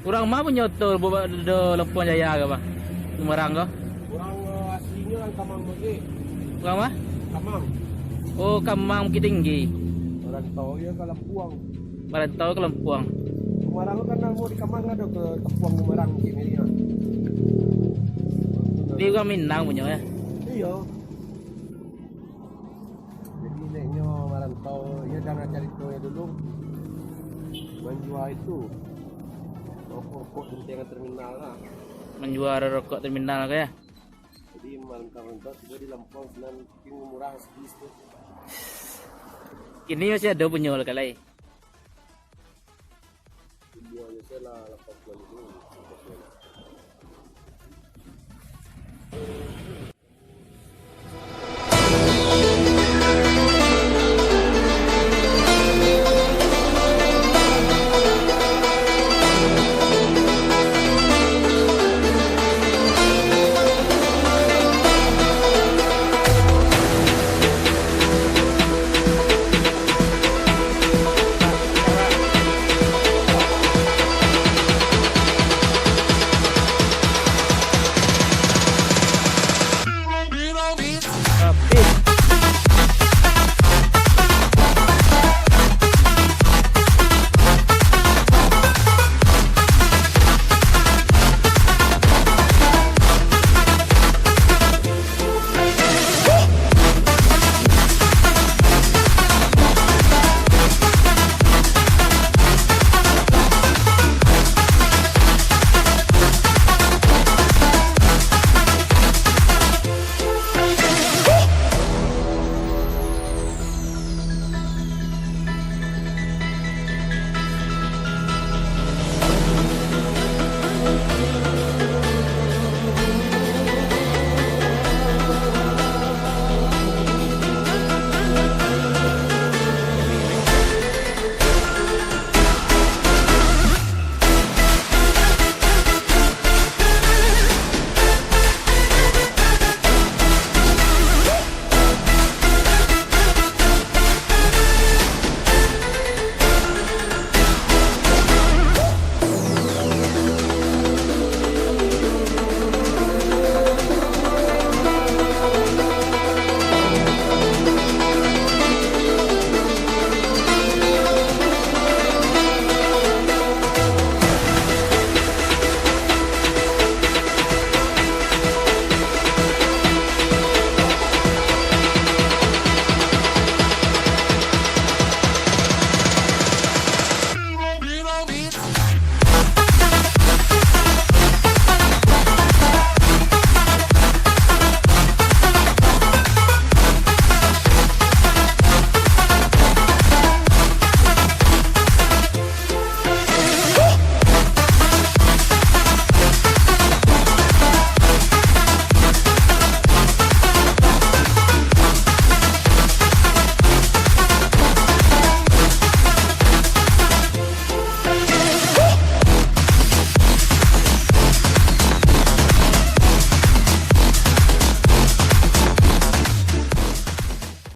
Kurang mah punya tu do Lampung Jaya ke bah? Semarang ke? Orang aslinya kan Kamang Bagi. Kurang mah? Kamang. Oh, Kamang Bukit Tinggi. Orang tahu ya ke Lampuang. Merantau ke Lampuang. Semarang kan mau di Kamang ada ke Tepuang Semarang ini ya. Dia orang Minang punya ya. Iya. Jadi neknya merantau ya jangan cari itu ya dulu. Menjual itu. Rokok di tengah terminal lah. Menjual rokok terminal ke ya. Jadi merantau juga di Lampung dan murah sedikit. Ini masih ada punya kali. Semuanya saya lah 80 ribu.